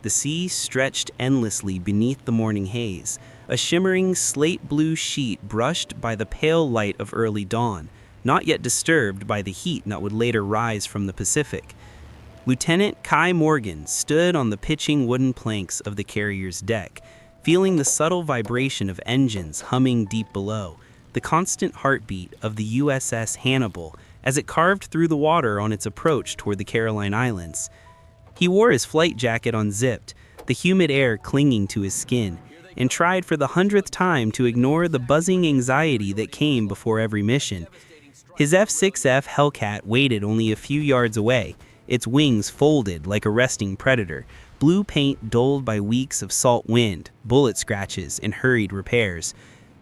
The sea stretched endlessly beneath the morning haze, a shimmering slate-blue sheet brushed by the pale light of early dawn, not yet disturbed by the heat that would later rise from the Pacific. Lieutenant Kai Morgan stood on the pitching wooden planks of the carrier's deck, feeling the subtle vibration of engines humming deep below, the constant heartbeat of the USS Hannibal as it carved through the water on its approach toward the Caroline Islands. He wore his flight jacket unzipped, the humid air clinging to his skin, and tried for the 100th time to ignore the buzzing anxiety that came before every mission. His F-6F Hellcat waited only a few yards away, its wings folded like a resting predator, blue paint dulled by weeks of salt wind, bullet scratches, and hurried repairs.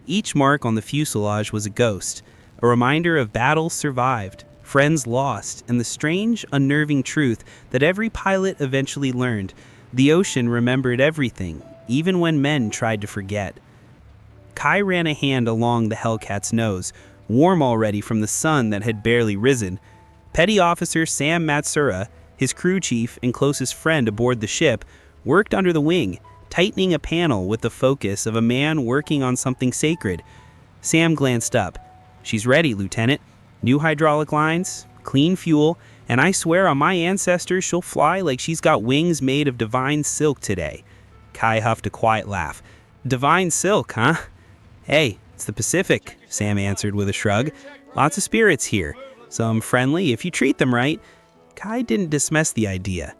Each mark on the fuselage was a ghost, a reminder of battles survived, friends lost, and the strange, unnerving truth that every pilot eventually learned: the ocean remembered everything, even when men tried to forget. Kai ran a hand along the Hellcat's nose, warm already from the sun that had barely risen. Petty Officer Sam Matsura, his crew chief and closest friend aboard the ship, worked under the wing, tightening a panel with the focus of a man working on something sacred. Sam glanced up. "She's ready, Lieutenant. New hydraulic lines, clean fuel, and I swear on my ancestors she'll fly like she's got wings made of divine silk today." Kai huffed a quiet laugh. "Divine silk, huh?" "Hey, it's the Pacific," Sam answered with a shrug. "Lots of spirits here. Some friendly if you treat them right." Kai didn't dismiss the idea.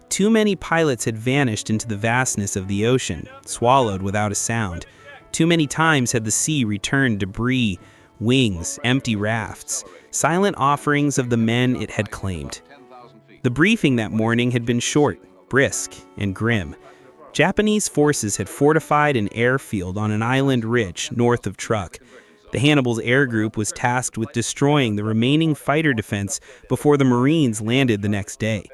Too many pilots had vanished into the vastness of the ocean, swallowed without a sound. Too many times had the sea returned debris, wings, empty rafts, silent offerings of the men it had claimed. The briefing that morning had been short, brisk, and grim. Japanese forces had fortified an airfield on an island ridge north of Truk. The Hannibal's air group was tasked with destroying the remaining fighter defense before the Marines landed the next day.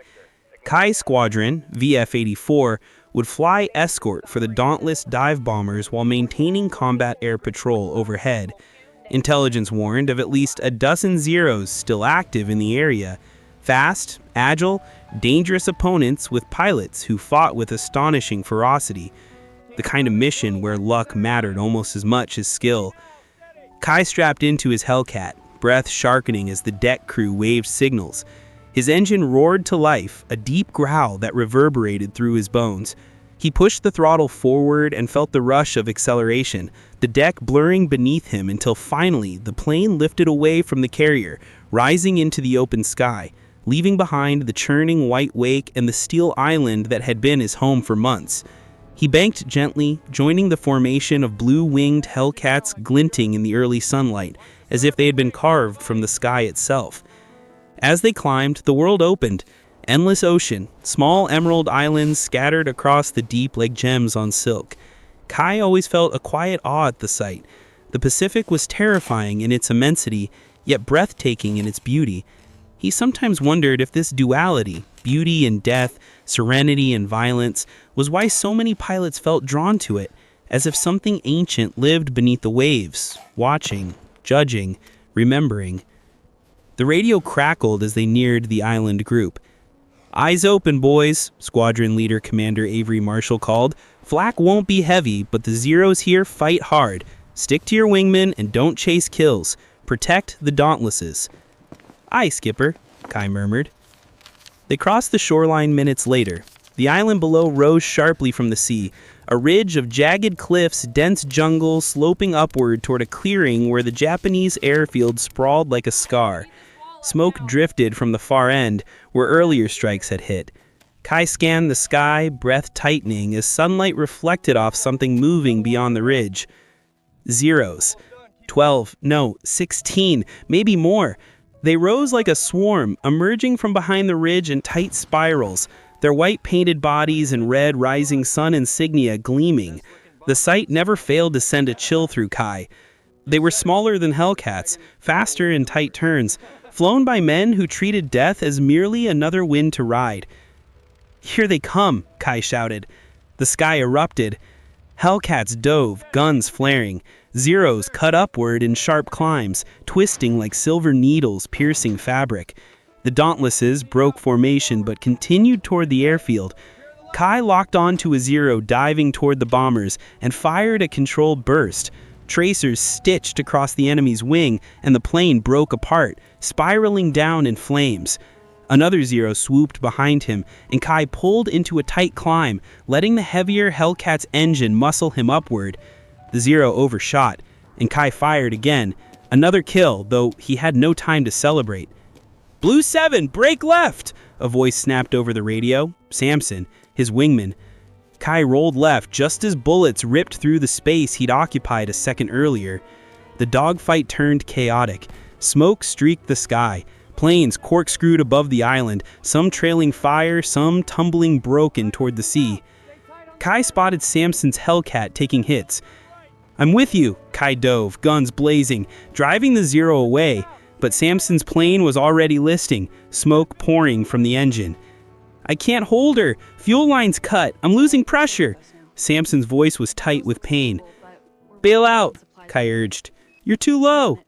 Kai's squadron, VF-84, would fly escort for the dauntless dive bombers while maintaining combat air patrol overhead. Intelligence warned of at least a dozen Zeros still active in the area. Fast, agile, dangerous opponents with pilots who fought with astonishing ferocity. The kind of mission where luck mattered almost as much as skill. Kai strapped into his Hellcat, breath sharpening as the deck crew waved signals. His engine roared to life, a deep growl that reverberated through his bones. He pushed the throttle forward and felt the rush of acceleration, the deck blurring beneath him until finally the plane lifted away from the carrier, rising into the open sky, leaving behind the churning white wake and the steel island that had been his home for months. He banked gently, joining the formation of blue-winged Hellcats glinting in the early sunlight, as if they had been carved from the sky itself. As they climbed, the world opened. Endless ocean, small emerald islands scattered across the deep like gems on silk. Kai always felt a quiet awe at the sight. The Pacific was terrifying in its immensity, yet breathtaking in its beauty. He sometimes wondered if this duality, beauty and death, serenity and violence, was why so many pilots felt drawn to it, as if something ancient lived beneath the waves, watching, judging, remembering. The radio crackled as they neared the island group. "Eyes open, boys," Squadron Leader Commander Avery Marshall called. "Flak won't be heavy, but the Zeros here fight hard. Stick to your wingmen and don't chase kills. Protect the Dauntlesses." "Aye, Skipper," Kai murmured. They crossed the shoreline minutes later. The island below rose sharply from the sea, a ridge of jagged cliffs, dense jungle sloping upward toward a clearing where the Japanese airfield sprawled like a scar. Smoke drifted from the far end, where earlier strikes had hit. Kai scanned the sky, breath tightening as sunlight reflected off something moving beyond the ridge. Zeros. 12, no, 16, maybe more. They rose like a swarm, emerging from behind the ridge in tight spirals, their white painted bodies and red rising sun insignia gleaming. The sight never failed to send a chill through Kai. They were smaller than Hellcats, faster in tight turns, flown by men who treated death as merely another wind to ride. "Here they come," Kai shouted. The sky erupted. Hellcats dove, guns flaring. Zeros cut upward in sharp climbs, twisting like silver needles piercing fabric. The Dauntlesses broke formation but continued toward the airfield. Kai locked onto a Zero diving toward the bombers and fired a controlled burst. Tracers stitched across the enemy's wing and the plane broke apart, spiraling down in flames. Another Zero swooped behind him, and Kai pulled into a tight climb, letting the heavier Hellcat's engine muscle him upward. The Zero overshot, and Kai fired again. Another kill, though he had no time to celebrate. "Blue 7, brake left!" a voice snapped over the radio. Samson, his wingman. Kai rolled left just as bullets ripped through the space he'd occupied a second earlier. The dogfight turned chaotic. Smoke streaked the sky. Planes corkscrewed above the island, some trailing fire, some tumbling broken toward the sea. Kai spotted Samson's Hellcat taking hits. "I'm with you," Kai dove, guns blazing, driving the Zero away, but Samson's plane was already listing, smoke pouring from the engine. "I can't hold her. Fuel line's cut. I'm losing pressure." Samson's voice was tight with pain. "Bail out," Kai urged. "You're too low."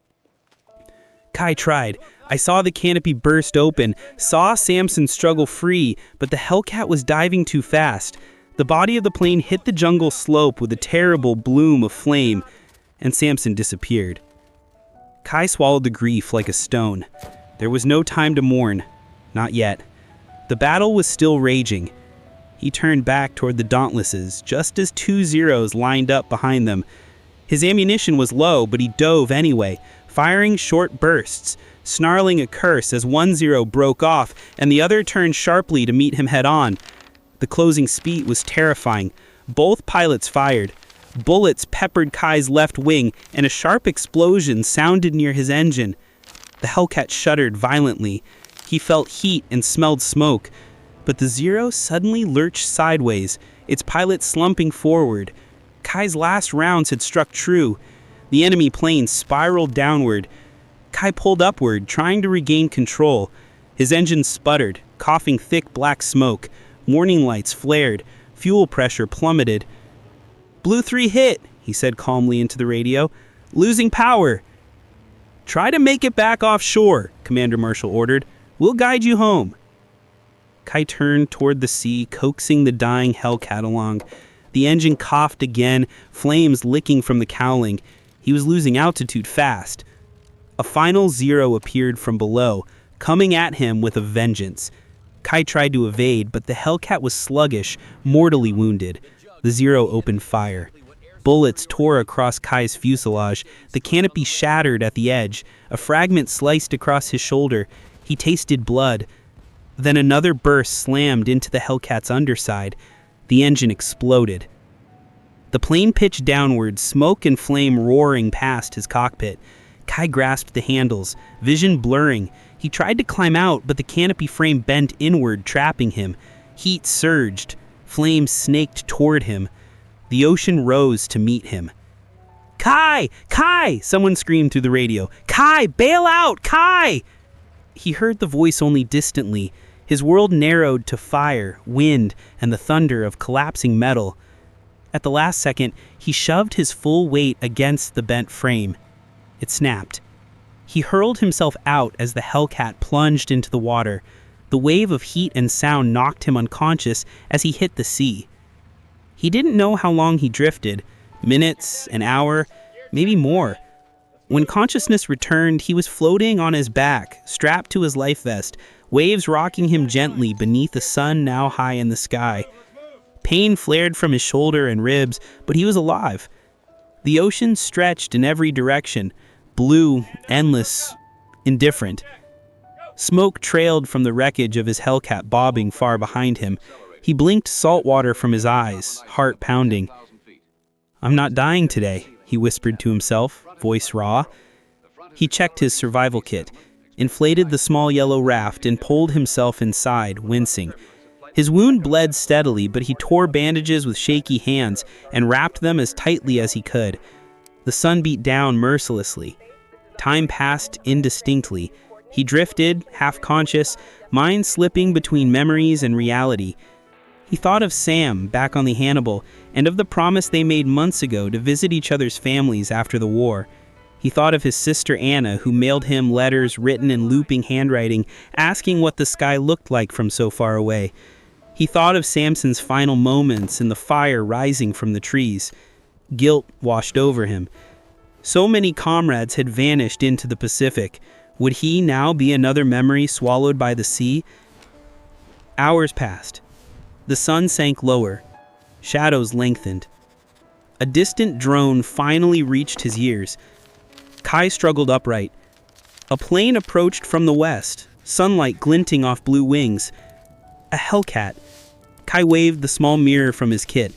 Kai tried. I saw the canopy burst open, saw Samson struggle free, but the Hellcat was diving too fast. The body of the plane hit the jungle slope with a terrible bloom of flame, and Samson disappeared. Kai swallowed the grief like a stone. There was no time to mourn. Not yet. The battle was still raging. He turned back toward the Dauntlesses, just as two Zeros lined up behind them. His ammunition was low, but he dove anyway, firing short bursts, snarling a curse as one Zero broke off and the other turned sharply to meet him head-on. The closing speed was terrifying. Both pilots fired. Bullets peppered Kai's left wing, and a sharp explosion sounded near his engine. The Hellcat shuddered violently. He felt heat and smelled smoke. But the Zero suddenly lurched sideways, its pilot slumping forward. Kai's last rounds had struck true. The enemy plane spiraled downward. Kai pulled upward, trying to regain control. His engine sputtered, coughing thick black smoke. Warning lights flared. Fuel pressure plummeted. "Blue 3 hit," he said calmly into the radio. "Losing power." "Try to make it back offshore," Commander Marshall ordered. "We'll guide you home." Kai turned toward the sea, coaxing the dying Hellcat along. The engine coughed again, flames licking from the cowling. He was losing altitude fast. A final Zero appeared from below, coming at him with a vengeance. Kai tried to evade, but the Hellcat was sluggish, mortally wounded. The Zero opened fire. Bullets tore across Kai's fuselage. The canopy shattered at the edge. A fragment sliced across his shoulder. He tasted blood. Then another burst slammed into the Hellcat's underside. The engine exploded. The plane pitched downward, smoke and flame roaring past his cockpit. Kai grasped the handles, vision blurring. He tried to climb out, but the canopy frame bent inward, trapping him. Heat surged. Flames snaked toward him. The ocean rose to meet him. "Kai! Kai!" someone screamed through the radio. "Kai, bail out! Kai!" He heard the voice only distantly. His world narrowed to fire, wind, and the thunder of collapsing metal. At the last second, he shoved his full weight against the bent frame. It snapped. He hurled himself out as the Hellcat plunged into the water. The wave of heat and sound knocked him unconscious as he hit the sea. He didn't know how long he drifted, minutes, an hour, maybe more. When consciousness returned, he was floating on his back, strapped to his life vest, waves rocking him gently beneath the sun now high in the sky. Pain flared from his shoulder and ribs, but he was alive. The ocean stretched in every direction, blue, endless, indifferent. Smoke trailed from the wreckage of his Hellcat bobbing far behind him. He blinked salt water from his eyes, heart pounding. "I'm not dying today," he whispered to himself, voice raw. He checked his survival kit, inflated the small yellow raft, and pulled himself inside, wincing. His wound bled steadily, but he tore bandages with shaky hands and wrapped them as tightly as he could. The sun beat down mercilessly. Time passed indistinctly. He drifted, half-conscious, mind slipping between memories and reality. He thought of Sam back on the Hannibal and of the promise they made months ago to visit each other's families after the war. He thought of his sister Anna, who mailed him letters written in looping handwriting, asking what the sky looked like from so far away. He thought of Samson's final moments and the fire rising from the trees. Guilt washed over him. So many comrades had vanished into the Pacific. Would he now be another memory swallowed by the sea? Hours passed. The sun sank lower. Shadows lengthened. A distant drone finally reached his ears. Kai struggled upright. A plane approached from the west, sunlight glinting off blue wings. A Hellcat. Kai waved the small mirror from his kit.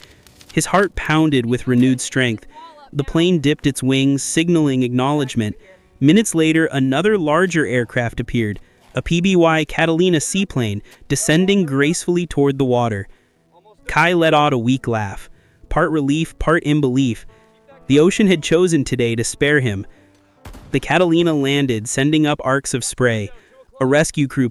His heart pounded with renewed strength. The plane dipped its wings, signaling acknowledgement. Minutes later, another larger aircraft appeared, a PBY Catalina seaplane, descending gracefully toward the water. Kai let out a weak laugh, part relief, part unbelief. The ocean had chosen today to spare him. The Catalina landed, sending up arcs of spray. A rescue crew